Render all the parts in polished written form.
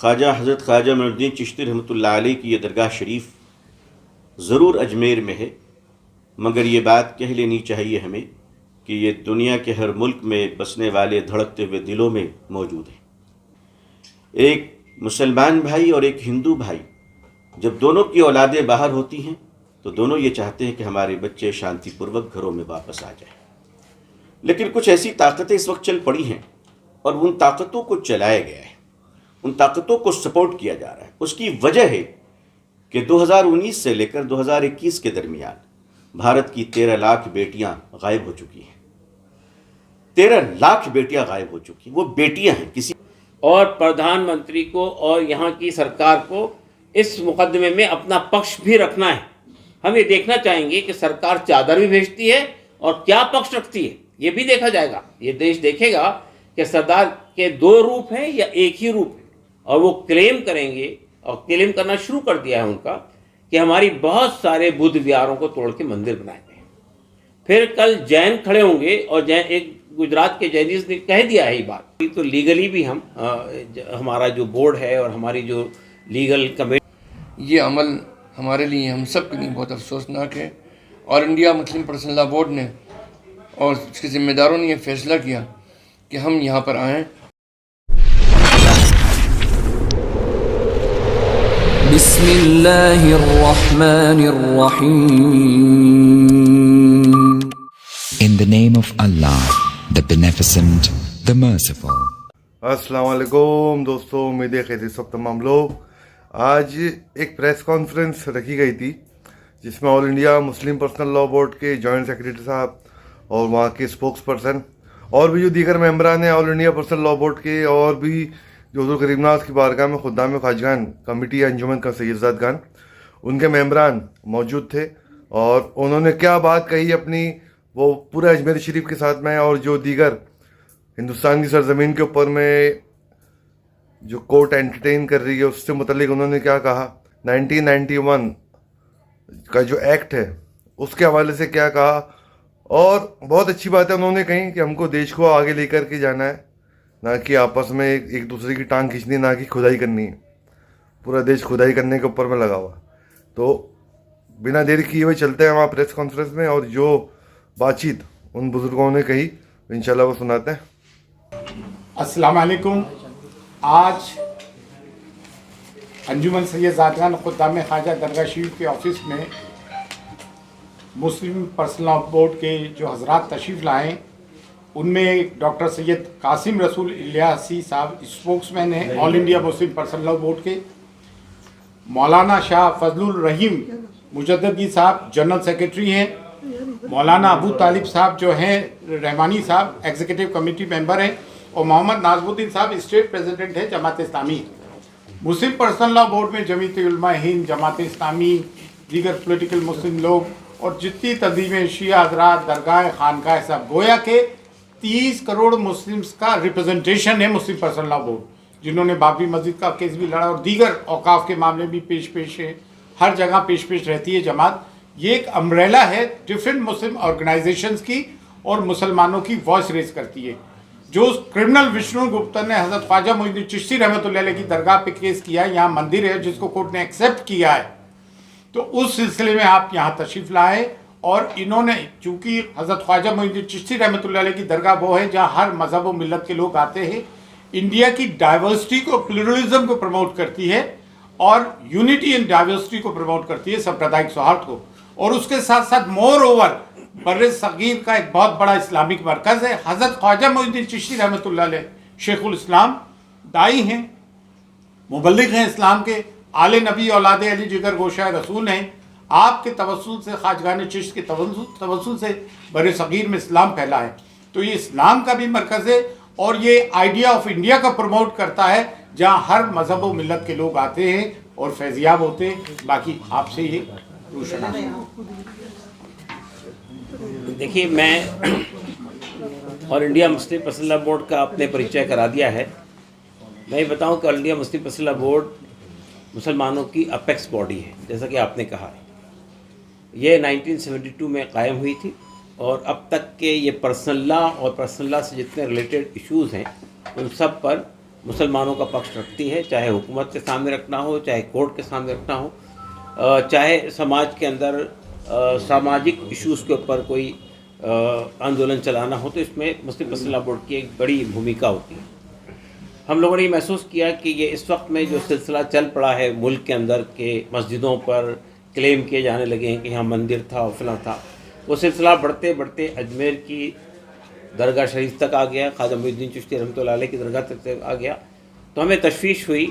ख्वाजा हज़रत ख्वाजा मोइनुद्दीन चिश्ती रहमतुल्लाह अलैह की ये दरगाह शरीफ ज़रूर अजमेर में है, मगर ये बात कह लेनी चाहिए हमें कि ये दुनिया के हर मुल्क में बसने वाले धड़कते हुए दिलों में मौजूद है। एक मुसलमान भाई और एक हिंदू भाई जब दोनों की औलादें बाहर होती हैं तो दोनों ये चाहते हैं कि हमारे बच्चे शांतिपूर्वक घरों में वापस आ जाएं। लेकिन कुछ ऐसी ताकतें इस वक्त चल पड़ी हैं और उन ताकतों को चलाया गया है, उन ताकतों को सपोर्ट किया जा रहा है। उसकी वजह है कि 2019 से लेकर 2021 के दरमियान भारत की 13 लाख बेटियां गायब हो चुकी हैं। 13 लाख बेटियां गायब हो चुकी हैं। वो बेटियां हैं किसी और प्रधानमंत्री को और यहाँ की सरकार को इस मुकदमे में अपना पक्ष भी रखना है। हम ये देखना चाहेंगे कि सरकार चादर भी भेजती है और क्या पक्ष रखती है, ये भी देखा जाएगा। ये देश देखेगा कि सरदार के दो रूप हैं या एक ही रूप है, और वो क्लेम करेंगे और क्लेम करना शुरू कर दिया है उनका कि हमारी बहुत सारे बुद्ध विहारों को तोड़ के मंदिर बनाए गए। फिर कल जैन खड़े होंगे और जैन, एक गुजरात के जैनिस्ट ने कह दिया है ये बात, तो लीगली भी हम हमारा जो बोर्ड है और हमारी जो लीगल कमेटी, ये अमल हमारे लिए, हम सब के लिए बहुत अफसोसनाक है। और India Muslim personal law board ने और इसके ज़िम्मेदारों ने यह फैसला किया कि हम यहाँ पर आएँ। In the name of Allah, the Beneficent, the Merciful. अस्सलाम वालेकुम दोस्तों, उम्मीद है खैरियत सब तमाम लोग। आज एक प्रेस कॉन्फ्रेंस रखी गई थी जिसमें all India Muslim personal law board के जॉइंट सेक्रेटरी साहब और वहाँ के स्पोक्स पर्सन और भी जो दीगर मेंबरान हैं all India personal law board के, और भी जो हुज़ूर करीमनाथ की बारगाह में खुद्दाम ख्वाजगान कमेटी अंजुमन का सैयदजादगान, उनके मेंबरान मौजूद थे। और उन्होंने क्या बात कही अपनी, वो पूरे अजमेर शरीफ के साथ में और जो दीगर हिंदुस्तान की सरजमीन के ऊपर में जो कोर्ट एंटरटेन कर रही है उससे मुतल्लिक उन्होंने क्या कहा, 1991 का जो एक्ट है उसके हवाले से क्या कहा। और बहुत अच्छी बात है उन्होंने कही कि हमको देश को आगे लेकर के जाना है, ना कि आपस में एक दूसरे की टांग खींचनी, ना कि खुदाई करनी है। पूरा देश खुदाई करने के ऊपर में लगा हुआ। तो बिना देर किए हुए चलते हैं वहाँ प्रेस कॉन्फ्रेंस में, और जो बातचीत उन बुजुर्गों ने कही इंशाल्लाह वो सुनाते हैं। अस्सलाम वालेकुम। आज अंजुमन सैयदजादगान खुद्दाम ख्वाजा दरगाह शरीफ के ऑफिस में मुस्लिम पर्सनल लॉ बोर्ड के जो हजरात तशरीफ़ लाएँ, उनमें डॉक्टर सैयद कासिम रसूल इलियासी साहब स्पोक्समैन हैं all India Muslim personal law board के, मौलाना शाह फजलुल रहीम मुजद्ददी साहब जनरल सेक्रेटरी हैं, मौलाना अबू तालिब साहब जो हैं रहमानी साहब एग्जीक्यूटिव कमेटी मेंबर हैं, और मोहम्मद नाज़मुद्दीन साहब स्टेट प्रेसिडेंट हैं जमात इस्लामी। मुस्लिम पर्सनल लॉ बोर्ड में जमीयत उलमा हिंद, जमात इस्लामी, दीगर पॉलिटिकल मुस्लिम लोग और जितनी तंजीमें, शिया हज़रात, दरगाह, खानकाह, सब गोया के 30 करोड़ मुस्लिम्स का रिप्रेजेंटेशन है मुस्लिम पर्सनल लॉ बोर्ड, जिन्होंने बाबरी मस्जिद का केस भी लड़ा और दीगर औकाफ के मामले भी पेश है। हर जगह पेश रहती है जमात। ये एक अम्ब्रेला है डिफरेंट मुस्लिम ऑर्गेनाइजेशंस की, और मुसलमानों की वॉइस रेज करती है। जो क्रिमिनल विष्णु गुप्ता ने हज़रत ख्वाजा मोइनुद्दीन चिश्ती रहमतुल्लाह अलैह की दरगाह पे केस किया है, यहाँ मंदिर है जिसको कोर्ट ने एक्सेप्ट किया है, तो उस सिलसिले में आप यहाँ तशरीफ़ लाए। और इन्होंने, चूँकि हज़रत ख्वाजा मोइनुद्दीन चिश्ती रहमतुल्लाह अलैह की दरगाह वो है जहाँ हर मज़हब व मिलत के लोग आते हैं, इंडिया की डाइवर्सिटी को, प्लुरलिज्म को प्रमोट करती है और यूनिटी एंड डाइवर्सिटी को प्रमोट करती है, सांप्रदायिक सौहार्द को। और उसके साथ साथ मोर ओवर बर्रे सगीर का एक बहुत बड़ा इस्लामिक मरकज़ है। हज़रत ख्वाजा मोइनुद्दीन चिश्ती रहमतुल्लाह अलैह शेखुल इस्लाम, दाई हैं, मुबल्लिग हैं इस्लाम के, आले नबी औलाद अली जिगर गोशा रसूल हैं। आपके तवस्सुल से, ख्वाजगान चिश्त के तवस्सुल से बर्रे सगीर में इस्लाम फैला है। तो ये इस्लाम का भी मरकज़ है और ये आइडिया ऑफ इंडिया का प्रमोट करता है, जहाँ हर मज़हब व मिलत के लोग आते हैं और फैज़याब होते हैं। बाकी आपसे ये रोशना। देखिए, मैं all India Muslim personal law board का अपने परिचय करा दिया है। मैं ये बताऊं कि all India Muslim personal law board मुसलमानों की अपेक्स बॉडी है, जैसा कि आपने कहा है। ये 1972 में कायम हुई थी और अब तक के ये पर्सनल लॉ और पर्सनल लॉ से जितने रिलेटेड इश्यूज़ हैं उन सब पर मुसलमानों का पक्ष रखती है, चाहे हुकूमत के सामने रखना हो, चाहे कोर्ट के सामने रखना हो, चाहे समाज के अंदर सामाजिक इश्यूज़ के ऊपर कोई आंदोलन चलाना हो, तो इसमें मुस्लिम पर्सनल लॉ बोर्ड की एक बड़ी भूमिका होती है। हम लोगों ने ये महसूस किया कि ये इस वक्त में जो सिलसिला चल पड़ा है मुल्क के अंदर के मस्जिदों पर क्लेम किए जाने लगे हैं कि यहाँ मंदिर था और फलां था, वो सिलसिला बढ़ते बढ़ते अजमेर की दरगाह शरीफ तक आ गया, ख्वाजा मोइनुद्दीन चिश्ती रहमतुल्लाह अलैह की दरगाह तक आ गया। तो हमें तशवीश हुई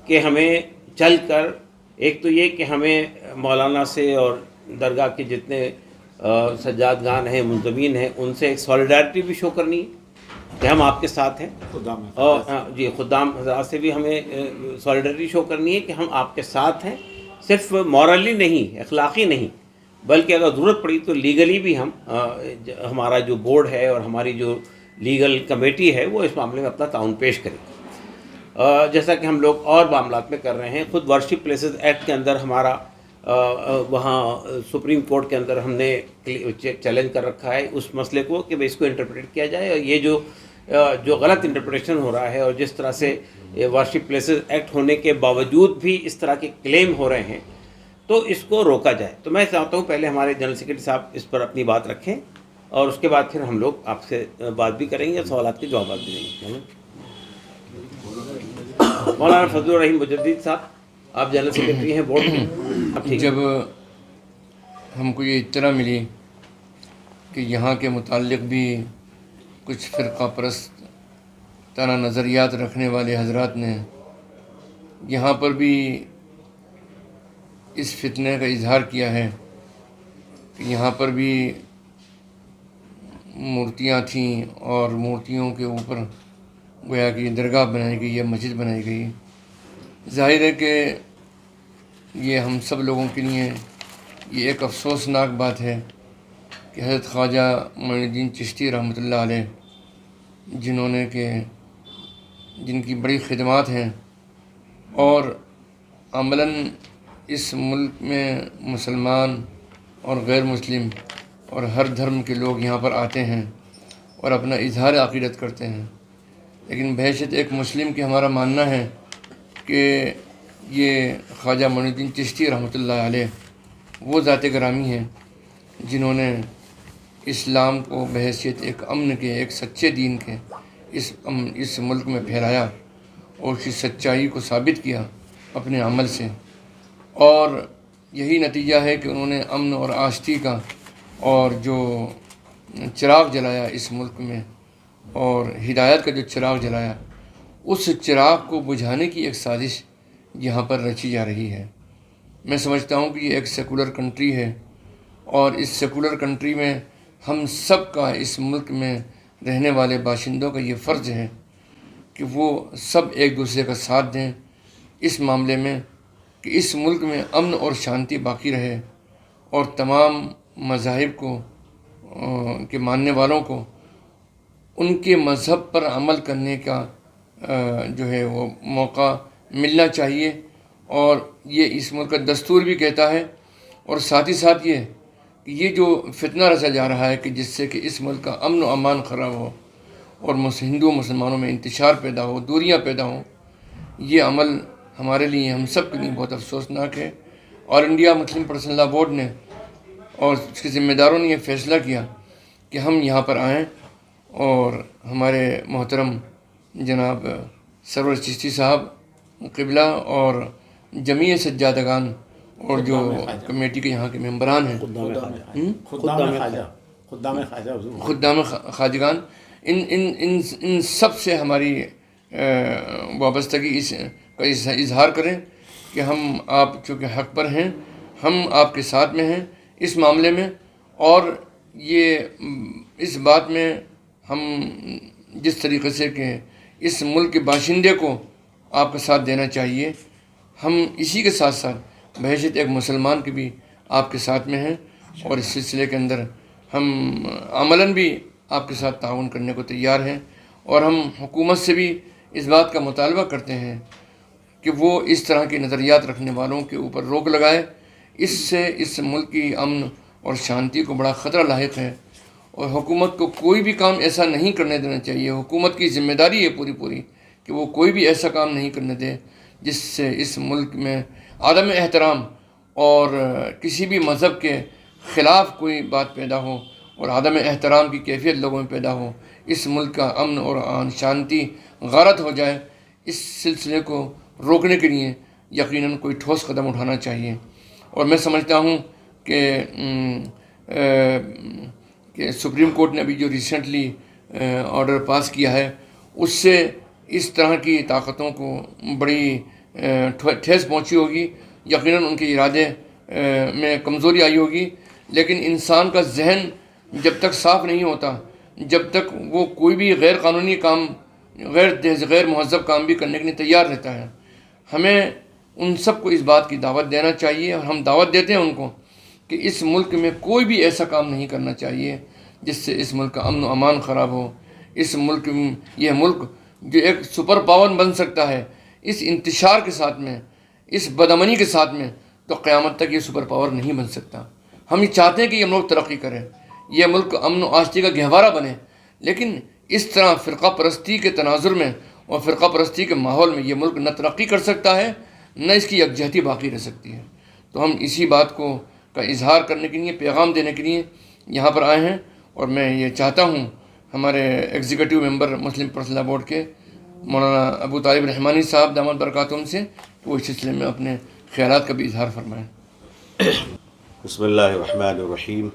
कि हमें चल कर एक तो ये कि हमें मौलाना से और दरगाह के जितने सज्जादगान हैं, मुंतज़मीन हैं, उनसे एक सॉलिडारिटी भी शो करनी है कि हम आपके साथ हैं, और जी खुदाम हज़रात से भी हमें सॉलिडारिटी शो करनी है कि हम आपके साथ हैं, सिर्फ मॉरली नहीं, अखलाक़ी नहीं, बल्कि अगर ज़रूरत पड़ी तो लीगली भी हम हमारा जो बोर्ड है और हमारी जो लीगल कमेटी है वो इस मामले में अपना ताउन पेश करेगी, जैसा कि हम लोग और मामलात में कर रहे हैं। ख़ुद वर्शिप प्लेसेस एक्ट के अंदर हमारा वहाँ सुप्रीम कोर्ट के अंदर हमने चैलेंज कर रखा है उस मसले को कि भाई इसको इंटरप्रेट किया जाए, और ये जो गलत इंटरप्रिटेशन हो रहा है और जिस तरह से वर्शिप प्लेसेस एक्ट होने के बावजूद भी इस तरह के क्लेम हो रहे हैं, तो इसको रोका जाए। तो मैं चाहता हूँ पहले हमारे जनरल सेक्रेटरी साहब इस पर अपनी बात रखें और उसके बाद फिर हम लोग आपसे बात भी करेंगे, सवालात के जवाब भी देंगे। मौलाना फजलुर रहीम मुजद्दिद साहब, आप जनरल सेक्रेटरी हैं बोर्ड के। जब हमको ये इत्तला मिली कि यहाँ के मुताल्लिक़ भी कुछ फ़िरक़ा परस्त तरह नज़रियात रखने वाले हजरात ने यहाँ पर भी इस फितने का इजहार किया है कि यहाँ पर भी मूर्तियाँ थीं और मूर्तियों के ऊपर गोया कि दरगाह बनाई गई या मस्जिद बनाई गई, ज़ाहिर है कि ये हम सब लोगों के लिए ये एक अफसोसनाक बात है कि हज़रत ख्वाजा मोइनुद्दीन चिश्ती रहमतुल्लाह अलैह जिनकी बड़ी खिदमात हैं और अमलन इस मुल्क में मुसलमान और गैर मुस्लिम और हर धर्म के लोग यहाँ पर आते हैं और अपना इजहार अक़ीदत करते हैं, लेकिन बहैसियत एक मुस्लिम की हमारा मानना है कि ये ख्वाजा मोइनुद्दीन चिश्ती रहमतुल्लाह अलैह वो ज़ात गिरामी हैं जिन्होंने इस्लाम को बहैसियत एक अमन के, एक सच्चे दीन के इस मुल्क में फैलाया और उसकी सच्चाई को साबित किया अपने अमल से, और यही नतीजा है कि उन्होंने अमन और आस्ती का और जो चिराग जलाया इस मुल्क में और हिदायत का जो चिराग जलाया, उस चिराग को बुझाने की एक साजिश यहाँ पर रची जा रही है। मैं समझता हूँ कि ये एक सेकुलर कंट्री है और इस सेकुलर कंट्री में हम सब का, इस मुल्क में रहने वाले बाशिंदों का ये फ़र्ज़ है कि वो सब एक दूसरे का साथ दें इस मामले में कि इस मुल्क में अमन और शांति बाकी रहे और तमाम मज़ाहिब को के मानने वालों को उनके मज़हब पर अमल करने का जो है वो मौका मिलना चाहिए, और ये इस मुल्क का दस्तूर भी कहता है। और साथ ही साथ ये जो फितना रचा जा रहा है कि जिससे कि इस मुल्क का अमन व अमान ख़राब हो और हिंदू मुसलमानों में इंतशार पैदा हो, दूरियां पैदा हों, ये अमल हमारे लिए, हम सब के लिए बहुत अफसोसनाक है। और India Muslim personal law board ने और उसके ज़िम्मेदारों ने यह फ़ैसला किया कि हम यहाँ पर आएँ और हमारे मोहतरम जनाब सरवर चिश्ती साहब क़िबला और जमीय सज्जादगान और जो कमेटी के यहाँ के मेंबरान हैं, खुद्दाम खाजगान, इन सब से हमारी वाबस्तगी का इजहार करें कि हम आप चूँकि हक़ पर हैं, हम आपके साथ में हैं इस मामले में, और ये इस बात में हम जिस तरीक़े से कि इस मुल्क के बाशिंदे को आपका साथ देना चाहिए, हम इसी के साथ साथ बहैसियत एक मुसलमान के भी आपके साथ में हैं और इस सिलसिले के अंदर हम अमलन भी आपके साथ ताउन करने को तैयार हैं। और हम हुकूमत से भी इस बात का मुतालबा करते हैं कि वो इस तरह के नज़रियात रखने वालों के ऊपर रोक लगाए, इससे इस मुल्क की अमन और शांति को बड़ा ख़तरा लाहिक है और हुकूमत को कोई भी काम ऐसा नहीं करने देना चाहिए। हुकूमत की ज़िम्मेदारी है पूरी कि वो कोई भी ऐसा काम नहीं करने दे जिससे इस मुल्क में आदम एहतराम और किसी भी मज़हब के ख़िलाफ़ कोई बात पैदा हो और आदम एहतराम की कैफियत लोगों में पैदा हो, इस मुल्क का अमन और शांति गारत हो जाए। इस सिलसिले को रोकने के लिए यकीनन कोई ठोस कदम उठाना चाहिए। और मैं समझता हूँ कि सुप्रीम कोर्ट ने अभी जो रिसेंटली ऑर्डर पास किया है, उससे इस तरह की ताकतों को बड़ी ठेस पहुँची होगी। यकीनन उनके इरादे में कमज़ोरी आई होगी, लेकिन इंसान का जहन जब तक साफ़ नहीं होता, जब तक वो कोई भी गैर कानूनी काम, गैर महज़ब काम भी करने के लिए तैयार रहता है। हमें उन सबको इस बात की दावत देना चाहिए, और हम दावत देते हैं उनको कि इस मुल्क में कोई भी ऐसा काम नहीं करना चाहिए जिससे इस मुल्क का अमन व अमान ख़राब हो। इस मुल्क में, यह मुल्क जो एक सुपर पावर बन सकता है इस इंतशार के साथ में, इस बदअमनी के साथ में, तो क़यामत तक ये सुपर पावर नहीं बन सकता। हम ये चाहते हैं कि ये मुल्क तरक्की करे, यह मुल्क अमन व आश्ती का गहवारा बने, लेकिन इस तरह फ़िरका परस्ती के तनाजुर में और फ़िरका परस्ती के माहौल में ये मुल्क न तरक्की कर सकता है, न इसकी यकजहती बाकी रह सकती है। तो हम इसी बात को का इजहार करने के लिए, पैगाम देने के लिए यहाँ पर आए हैं। और मैं ये चाहता हूँ हमारे एग्जीक्यूटिव मेंबर मुस्लिम पर्सनल लॉ बोर्ड के मौलाना अबू तालिब रहमानी साहब दामद बरकातुहुम से वो इस सिलसिले में अपने ख्यालात का भी इजहार फरमाएँ। बिस्मिल्लाहिर्रहमानिर्रहीम।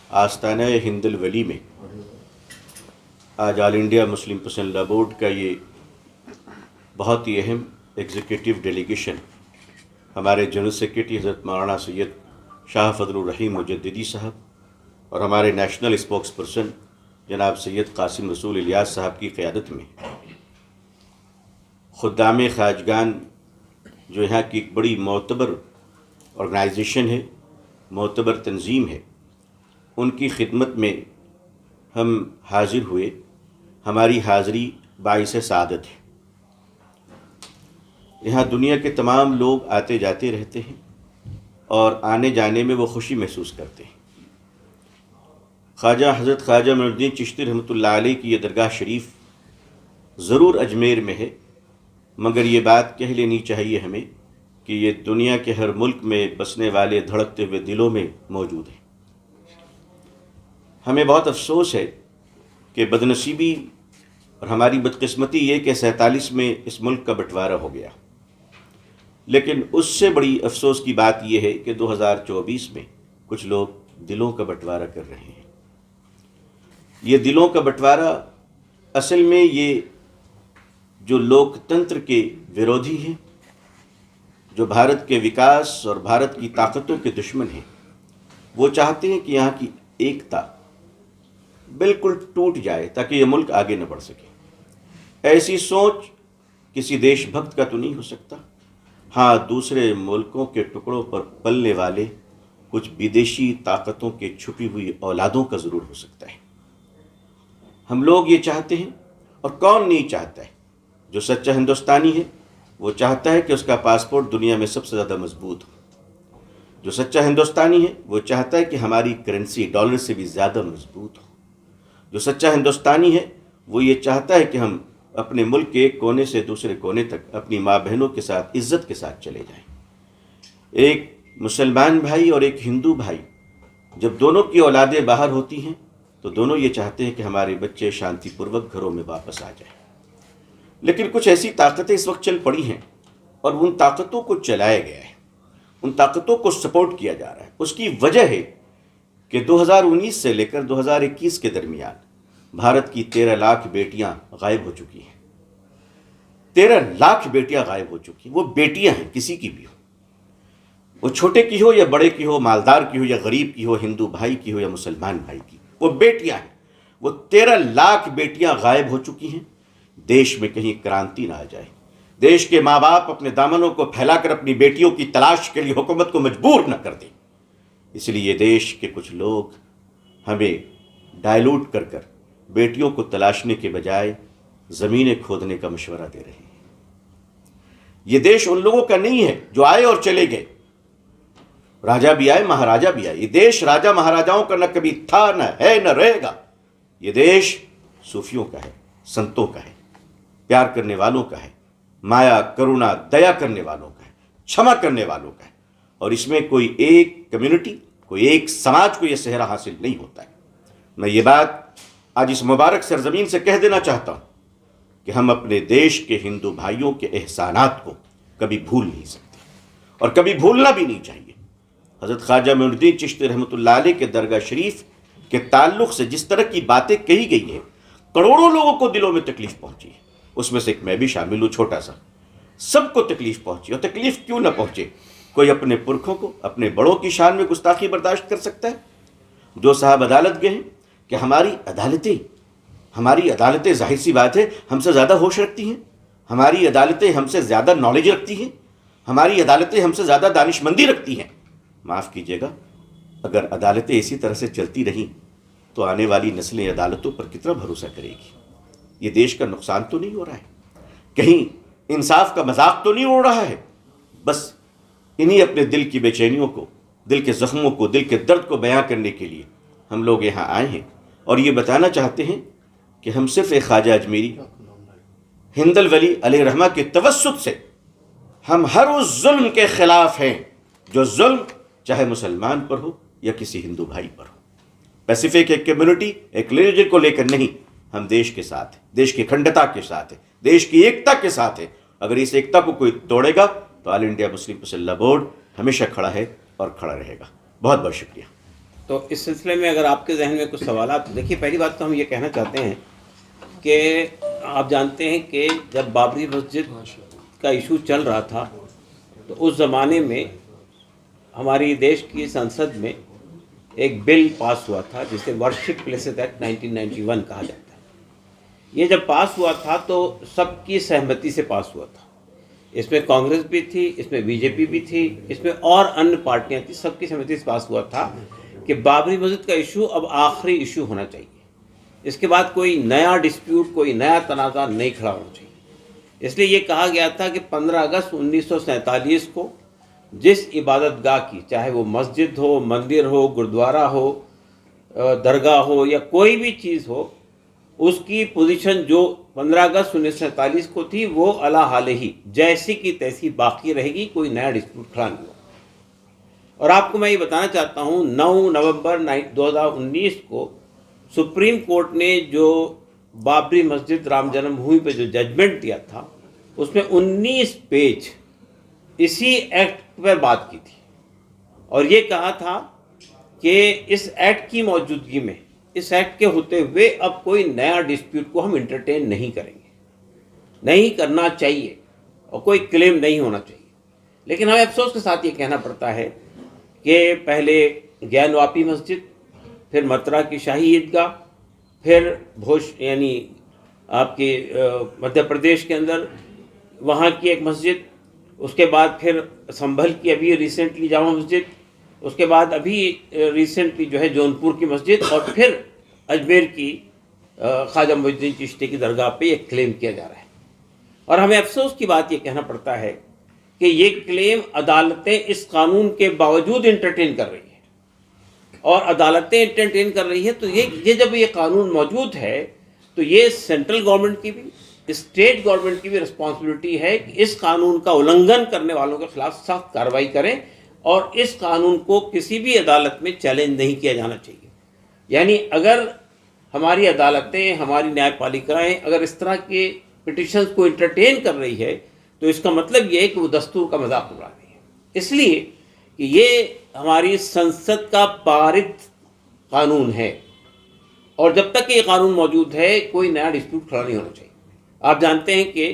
आस्ताना हिंदुल वली में आज all India Muslim personal law board का ये बहुत ही अहम एग्जीक्यूटिव डेलीगेशन हमारे जनरल सेक्रेटरी हज़रत मौलाना सैयद शाह फजलुर रहीम मुजद्दिदी साहब और हमारे नेशनल स्पोक्स पर्सन जनाब सैयद कासिम रसूल इलियास साहब की क़यादत में खुद्दाम ख़ाजगान जो यहाँ की एक बड़ी मोतबर ऑर्गेनाइजेशन है, मोतबर तंजीम है, उनकी खिदमत में हम हाजिर हुए। हमारी हाज़री बाइस सादत है। यहाँ दुनिया के तमाम लोग आते जाते रहते हैं और आने जाने में वो खुशी महसूस करते हैं। ख्वाजा हज़रत ख्वाजा मोइनुद्दीन चिश्ती रहमतुल्लाह अलैह की ये दरगाह शरीफ ज़रूर अजमेर में है, मगर ये बात कह लेनी चाहिए हमें कि ये दुनिया के हर मुल्क में बसने वाले धड़कते हुए दिलों में मौजूद है। हमें बहुत अफसोस है कि बदनसीबी और हमारी बदकिस्मती ये कि 47 में इस मुल्क का बंटवारा हो गया, लेकिन उससे बड़ी अफसोस की बात यह है कि 2024 में कुछ लोग दिलों का बंटवारा कर रहे हैं। ये दिलों का बंटवारा असल में ये जो लोकतंत्र के विरोधी हैं, जो भारत के विकास और भारत की ताकतों के दुश्मन हैं, वो चाहते हैं कि यहाँ की एकता बिल्कुल टूट जाए ताकि ये मुल्क आगे न बढ़ सके। ऐसी सोच किसी देशभक्त का तो नहीं हो सकता। हाँ, दूसरे मुल्कों के टुकड़ों पर पलने वाले कुछ विदेशी ताकतों के छुपी हुई औलादों का ज़रूर हो सकता है। हम लोग ये चाहते हैं, और कौन नहीं चाहता है? जो सच्चा हिंदुस्तानी है वो चाहता है कि उसका पासपोर्ट दुनिया में सबसे ज़्यादा मजबूत हो। जो सच्चा हिंदुस्तानी है वो चाहता है कि हमारी करेंसी डॉलर से भी ज़्यादा मजबूत हो। जो सच्चा हिंदुस्तानी है वो ये चाहता है कि हम अपने मुल्क के एक कोने से दूसरे कोने तक अपनी माँ बहनों के साथ इज़्ज़त के साथ चले जाएं। एक मुसलमान भाई और एक हिंदू भाई जब दोनों की औलादें बाहर होती हैं तो दोनों ये चाहते हैं कि हमारे बच्चे शांतिपूर्वक घरों में वापस आ जाएं। लेकिन कुछ ऐसी ताकतें इस वक्त चल पड़ी हैं और उन ताकतों को चलाया गया है, उन ताकतों को सपोर्ट किया जा रहा है। उसकी वजह है कि 2019 से लेकर 2021 के दरमियान भारत की 13 लाख बेटियां गायब हो चुकी हैं। 13 लाख बेटियां गायब हो चुकी हैं। वो बेटियां हैं, किसी की भी हो, वो छोटे की हो या बड़े की हो, मालदार की हो या गरीब की हो, हिंदू भाई की हो या मुसलमान भाई की, वो बेटियां हैं। वो 13 लाख बेटियां गायब हो चुकी हैं। देश में कहीं क्रांति ना आ जाए, देश के माँ बाप अपने दामनों को फैलाकर अपनी बेटियों की तलाश के लिए हुकूमत को मजबूर न कर दें। इसलिए देश के कुछ लोग हमें डायलूट कर कर बेटियों को तलाशने के बजाय ज़मीनें खोदने का मशवरा दे रहे हैं। ये देश उन लोगों का नहीं है जो आए और चले गए, राजा भी आए महाराजा भी आए। ये देश राजा महाराजाओं का न कभी था, न है, न रहेगा। ये देश सूफियों का है, संतों का है, प्यार करने वालों का है, माया करुणा दया करने वालों का है, क्षमा करने वालों का है। और इसमें कोई एक कम्युनिटी, कोई एक समाज को यह सेहरा हासिल नहीं होता है। मैं ये बात आज इस मुबारक सरजमीन से कह देना चाहता हूँ कि हम अपने देश के हिंदू भाइयों के एहसानात को कभी भूल नहीं सकते और कभी भूलना भी नहीं चाहिए। हज़रत ख्वाजा मोइनुद्दीन चिश्ती रहमतुल्लाह अलैह के दरगाह शरीफ के ताल्लुक़ से जिस तरह की बातें कही गई हैं, करोड़ों लोगों को दिलों में तकलीफ़ पहुँची है। उसमें से एक मैं भी शामिल हूँ, छोटा सा। सबको तकलीफ़ पहुँची, और तकलीफ़ क्यों ना पहुँचे? कोई अपने पुरखों को, अपने बड़ों की शान में गुस्ताखी बर्दाश्त कर सकता है? जो साहब अदालत गए हैं कि हमारी अदालतें जाहिर सी बात है हमसे ज़्यादा होश रखती हैं, हमारी अदालतें हमसे ज़्यादा नॉलेज रखती हैं, हमारी अदालतें हमसे ज़्यादा दानिशमंदी रखती हैं। माफ़ कीजिएगा, अगर अदालतें इसी तरह से चलती रहीं तो आने वाली नस्लें अदालतों पर कितना भरोसा करेगी? ये देश का नुकसान तो नहीं हो रहा है? कहीं इंसाफ का मजाक तो नहीं उड़ रहा है? बस इन्हीं अपने दिल की बेचैनियों को, दिल के ज़ख्मों को, दिल के दर्द को बयां करने के लिए हम लोग यहाँ आए हैं और ये बताना चाहते हैं कि हम सिर्फ एक ख्वाजा अजमेरी हिंदल वली अलैहि रहमा के तवस्सुत से हम हर उस जुल्म के ख़िलाफ़ हैं जो जुल्म चाहे मुसलमान पर हो या किसी हिंदू भाई पर हो। पैसिफिक एक कम्युनिटी, एक रिलीजन को लेकर नहीं, हम देश के साथ हैं, देश की अखंडता के साथ है, देश की एकता के साथ है। अगर इस एकता को कोई तोड़ेगा तो all India Muslim personal board हमेशा खड़ा है और खड़ा रहेगा। बहुत बहुत शुक्रिया। तो इस सिलसिले में अगर आपके जहन में कुछ सवाल, तो देखिए, पहली बात तो हम ये कहना चाहते हैं कि आप जानते हैं कि जब बाबरी मस्जिद का इशू चल रहा था तो उस ज़माने में हमारी देश की संसद में एक बिल पास हुआ था जिसे वर्शिप प्लेसेस एक्ट 1991 कहा जाता है। ये जब पास हुआ था तो सबकी सहमति से पास हुआ था। इसमें कांग्रेस भी थी, इसमें बीजेपी भी थी, इसमें और अन्य पार्टियां थी, सबकी सहमति से पास हुआ था कि बाबरी मस्जिद का इशू अब आखिरी इशू होना चाहिए। इसके बाद कोई नया डिस्प्यूट, कोई नया तनाज़ा नहीं खड़ा होना चाहिए। इसलिए ये कहा गया था कि 15 अगस्त 1947 को जिस इबादत गाह की, चाहे वो मस्जिद हो, मंदिर हो, गुरुद्वारा हो, दरगाह हो या कोई भी चीज़ हो, उसकी पोजीशन जो 15 अगस्त 1947 को थी वो अला हाल ही जैसी की तैसी बाकी रहेगी, कोई नया डिस्प्यूट खड़ा नहीं हुआ। और आपको मैं ये बताना चाहता हूँ, 9 नवंबर 2019 को सुप्रीम कोर्ट ने जो बाबरी मस्जिद राम जन्मभूमि पे जो जजमेंट दिया था उसमें 19 पेज इसी एक्ट पर बात की थी और ये कहा था कि इस एक्ट की मौजूदगी में, इस एक्ट के होते हुए अब कोई नया डिस्प्यूट को हम इंटरटेन नहीं करेंगे, नहीं करना चाहिए और कोई क्लेम नहीं होना चाहिए। लेकिन हमें अफसोस के साथ ये कहना पड़ता है कि पहले ज्ञानवापी मस्जिद, फिर मथुरा की शाही ईदगाह, फिर भोज यानी आपके मध्य प्रदेश के अंदर वहाँ की एक मस्जिद, उसके बाद फिर संभल की अभी रिसेंटली जामा मस्जिद, उसके बाद अभी रिसेंटली जो है जौनपुर की मस्जिद और फिर अजमेर की ख्वाजा मोइनुद्दीन चिश्ती की दरगाह पे ये क्लेम किया जा रहा है। और हमें अफसोस की बात ये कहना पड़ता है कि ये क्लेम अदालतें इस कानून के बावजूद इंटरटेन कर रही है और अदालतें इंटरटेन कर रही है तो ये जब ये कानून मौजूद है तो ये सेंट्रल गवर्नमेंट की भी, स्टेट गवर्नमेंट की भी रिस्पॉन्सिबिलिटी है कि इस कानून का उल्लंघन करने वालों के खिलाफ सख्त कार्रवाई करें और इस कानून को किसी भी अदालत में चैलेंज नहीं किया जाना चाहिए। यानी अगर हमारी अदालतें, हमारी न्यायपालिकाएं अगर इस तरह के पिटिशंस को इंटरटेन कर रही है तो इसका मतलब ये है कि वो दस्तूर का मजाक उड़ा रही है। इसलिए कि ये हमारी संसद का पारित कानून है और जब तक ये कानून मौजूद है कोई नया डिस्प्यूट खड़ा नहीं होना चाहिए। आप जानते हैं कि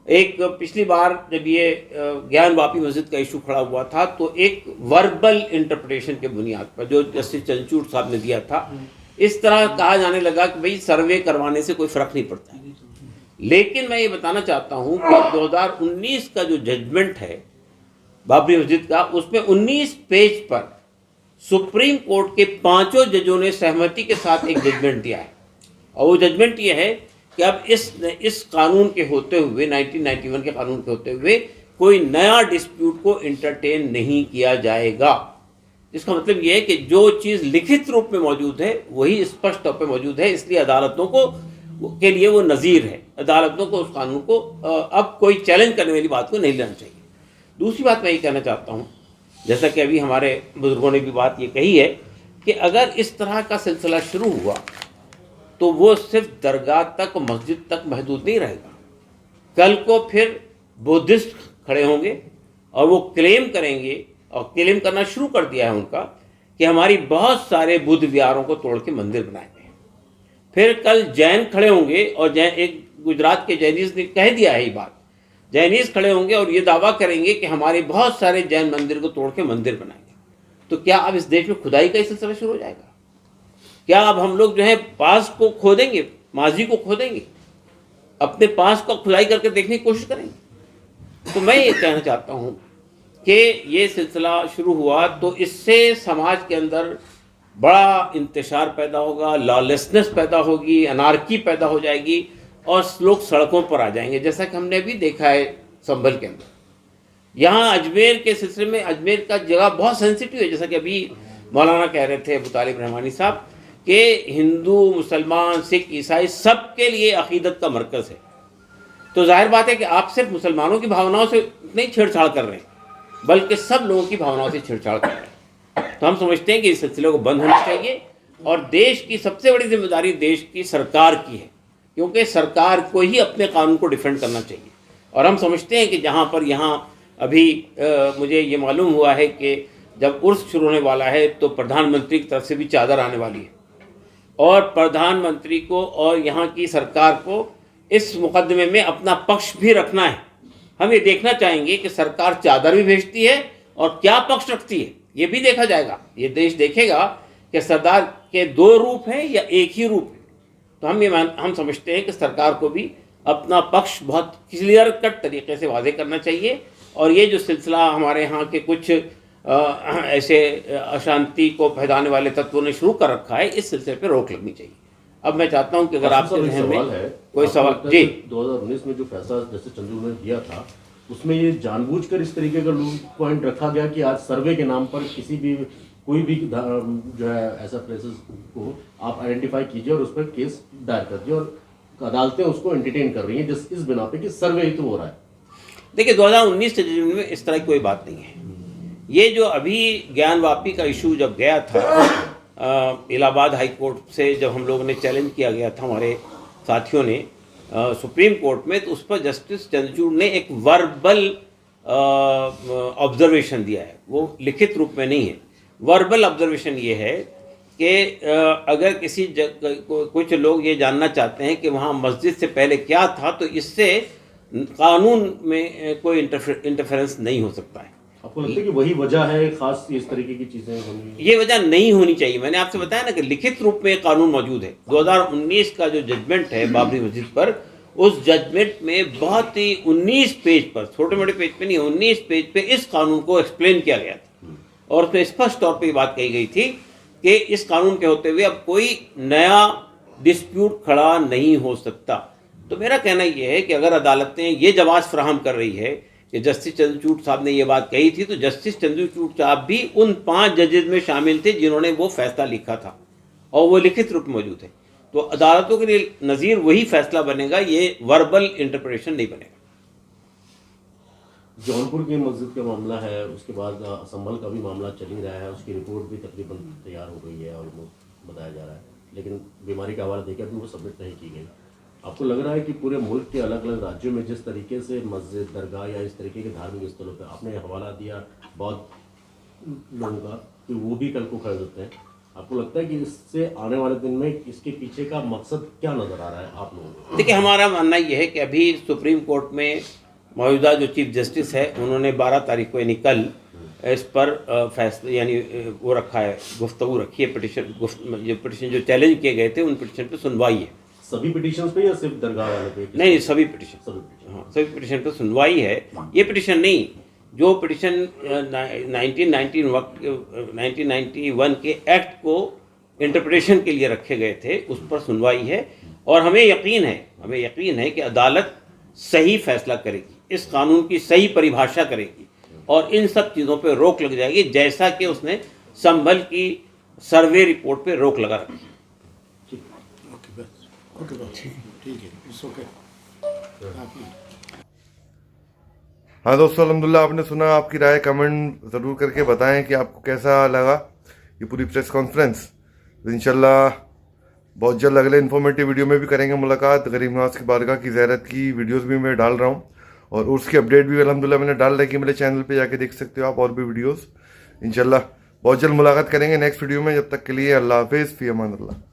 एक पिछली बार जब ये ज्ञानवापी मस्जिद का इशू खड़ा हुआ था तो एक वर्बल इंटरप्रिटेशन के बुनियाद पर जो जस्टिस चंद्रचूड़ साहब ने दिया था, इस तरह कहा जाने लगा कि भाई सर्वे करवाने से कोई फ़र्क नहीं पड़ता है। लेकिन मैं ये बताना चाहता हूँ कि 2019 का जो जजमेंट है बाबरी मस्जिद का, उसमें 19 पेज पर सुप्रीम कोर्ट के 5 जजों ने सहमति के साथ एक जजमेंट दिया है और वो जजमेंट ये है कि अब इस कानून के होते हुए, 1991 के कानून के होते हुए कोई नया डिस्प्यूट को इंटरटेन नहीं किया जाएगा। इसका मतलब ये है कि जो चीज़ लिखित रूप में मौजूद है वही स्पष्ट तौर पे मौजूद है, इसलिए अदालतों को के लिए वो नज़ीर है। अदालतों को उस कानून को अब कोई चैलेंज करने वाली बात को नहीं लेना चाहिए। दूसरी बात मैं ये कहना चाहता हूँ, जैसा कि अभी हमारे बुजुर्गों ने भी बात ये कही है कि अगर इस तरह का सिलसिला शुरू हुआ तो वो सिर्फ दरगाह तक, मस्जिद तक महदूद नहीं रहेगा। कल को फिर बुद्धिस्ट खड़े होंगे और वो क्लेम करेंगे, और क्लेम करना शुरू कर दिया है उनका, कि हमारी बहुत सारे बुद्ध विहारों को तोड़ के मंदिर बनाए गए। फिर कल जैन खड़े होंगे और एक गुजरात के जैनिस ने कह दिया है ये बात, जैनिस खड़े होंगे और ये दावा करेंगे कि हमारे बहुत सारे जैन मंदिर को तोड़ के मंदिर बनाएंगे। तो क्या अब इस देश में खुदाई का सिलसिला शुरू हो जाएगा? क्या अब हम लोग जो है पास को खोदेंगे, माजी को खोदेंगे, अपने पास को खुदाई करके देखने की कोशिश करेंगे? तो मैं ये कहना चाहता हूँ कि ये सिलसिला शुरू हुआ तो इससे समाज के अंदर बड़ा इंतशार पैदा होगा, लॉलेसनेस पैदा होगी, अनार्की पैदा हो जाएगी और लोग सड़कों पर आ जाएंगे, जैसा कि हमने अभी देखा है संभल के अंदर। यहाँ अजमेर के सिलसिले में, अजमेर का जगह बहुत सेंसिटिव है, जैसा कि अभी मौलाना कह रहे थे अबू तालिब रहमानी साहब, कि हिंदू, मुसलमान, सिख, ईसाई सबके लिए अकीदत का मरकज़ है। तो जाहिर बात है कि आप सिर्फ मुसलमानों की भावनाओं से नहीं छेड़छाड़ कर रहे हैं, बल्कि सब लोगों की भावनाओं से छेड़छाड़ कर रहे हैं। तो हम समझते हैं कि इस सिलसिले को बंद होना चाहिए और देश की सबसे बड़ी जिम्मेदारी देश की सरकार की है, क्योंकि सरकार को ही अपने कानून को डिफेंड करना चाहिए। और हम समझते हैं कि जहाँ पर यहाँ अभी मुझे ये मालूम हुआ है कि जब उर्स शुरू होने वाला है तो प्रधानमंत्री की तरफ से भी चादर आने वाली है, और प्रधानमंत्री को और यहाँ की सरकार को इस मुकदमे में अपना पक्ष भी रखना है। हम ये देखना चाहेंगे कि सरकार चादर भी भेजती है और क्या पक्ष रखती है, ये भी देखा जाएगा। ये देश देखेगा कि सरदार के दो रूप हैं या एक ही रूप है। तो हम समझते हैं कि सरकार को भी अपना पक्ष बहुत क्लियर कट तरीके से वाज़ेह करना चाहिए। और ये जो सिलसिला हमारे यहाँ के कुछ ऐसे अशांति को फैलाने वाले तत्वों ने शुरू कर रखा है, इस सिलसिले पर रोक लगनी चाहिए। अब मैं चाहता हूं कि अगर आपके जहन में कोई सवाल। जी, 2019 में जो फैसला जैसे चंद्रू ने दिया था, उसमें ये जानबूझकर इस तरीके का लूप पॉइंट रखा गया कि आज सर्वे के नाम पर किसी भी कोई भी जो है ऐसा प्लेसेस को आप आइडेंटिफाई कीजिए और उस पर केस दायर कर दिए, और अदालतें उसको एंटरटेन कर रही हैं जिस इस बिना पे कि सर्वे ही तो हो रहा है। देखिए 2019 के जजमेंट में इस तरह की कोई बात नहीं है। ये जो अभी ज्ञानवापी का इशू जब गया था इलाहाबाद हाई कोर्ट से, जब हम लोगों ने चैलेंज किया गया था हमारे साथियों ने सुप्रीम कोर्ट में, तो उस पर जस्टिस चंद्रचूड़ ने एक वर्बल ऑब्जर्वेशन दिया है, वो लिखित रूप में नहीं है। वर्बल ऑब्जर्वेशन ये है कि अगर किसी कुछ लोग ये जानना चाहते हैं कि वहाँ मस्जिद से पहले क्या था, तो इससे कानून में कोई इंटरफेरेंस नहीं हो सकता है। आपको लगता है कि वही वजह है खास इस तरीके की चीजें होनी? ये वजह नहीं होनी चाहिए। मैंने आपसे बताया ना कि लिखित रूप में कानून मौजूद है। 2019 का जो जजमेंट है बाबरी मस्जिद पर, उस जजमेंट में बहुत ही 19 पेज पर, छोटे मोटे पेज पे नहीं, 19 पेज पे इस कानून को एक्सप्लेन किया गया था, और उसमें स्पष्ट तौर पर ये बात कही गई थी कि इस कानून के होते हुए अब कोई नया डिस्प्यूट खड़ा नहीं हो सकता। तो मेरा कहना यह है कि अगर अदालतें ये जवाब फराहम कर रही है कि जस्टिस चंद्रचूड़ साहब ने ये बात कही थी, तो जस्टिस चंद्रचूड़ साहब भी उन 5 जजेस में शामिल थे जिन्होंने वो फैसला लिखा था, और वो लिखित रूप में मौजूद है। तो अदालतों के लिए नज़ीर वही फैसला बनेगा, ये वर्बल इंटरप्रिटेशन नहीं बनेगा। जौनपुर की मस्जिद का मामला है, उसके बाद संभल का भी मामला चल ही रहा है, उसकी रिपोर्ट भी तकरीबन तैयार हो गई है और बताया जा रहा है, लेकिन बीमारी का हवाला देकर भी वो सबमिट नहीं की गई। आपको लग रहा है कि पूरे मुल्क के अलग अलग राज्यों में जिस तरीके से मस्जिद, दरगाह या इस तरीके के धार्मिक स्थलों पर आपने हवाला दिया बहुत लोगों का कि वो भी कल को खरीद होते हैं, आपको लगता है कि इससे आने वाले दिन में इसके पीछे का मकसद क्या नज़र आ रहा है आप लोगों को? देखिए, हमारा मानना ये है कि अभी सुप्रीम कोर्ट में मौजूदा जो चीफ जस्टिस है, उन्होंने 12 तारीख को यानी कल इस पर फैसला यानी वो रखा है, गुफ्तगू रखी है। पिटिशन जो चैलेंज किए गए थे उन पिटिशन पर सुनवाई है। सभी पिटिशन पे या सिर्फ दरगाह वाले पे? नहीं, सभी पिटिशन, हाँ सभी पिटिशन पर सुनवाई है। ये पिटिशन नहीं, जो पिटिशन 1991 के एक्ट को इंटरप्रिटेशन के लिए रखे गए थे, उस पर सुनवाई है। और हमें यकीन है कि अदालत सही फैसला करेगी, इस कानून की सही परिभाषा करेगी और इन सब चीज़ों पर रोक लग जाएगी, जैसा कि उसने संभल की सर्वे रिपोर्ट पर रोक लगा रखी। ओके, बस। ठीक है, इट्स ओके। हाँ दोस्तों, अल्हम्दुलिल्लाह आपने सुना। आपकी राय कमेंट ज़रूर करके बताएं कि आपको कैसा लगा ये पूरी प्रेस कॉन्फ्रेंस। तो इंशाल्लाह बहुत जल्द अगले इन्फॉर्मेटिव वीडियो में भी करेंगे मुलाकात। गरीब नवाज की बारगाह की ज़ियारत की वीडियोस भी मैं डाल रहा हूँ और उसकी अपडेट भी अल्हम्दुलिल्लाह मैंने डाल रखी है मेरे चैनल पे, जाके देख सकते हो आप और भी वीडियोस। इंशाल्लाह बहुत जल्द मुलाकात करेंगे नेक्स्ट वीडियो में। जब तक के लिए अल्लाह हाफिज़, फ़ी अमान अल्लाह।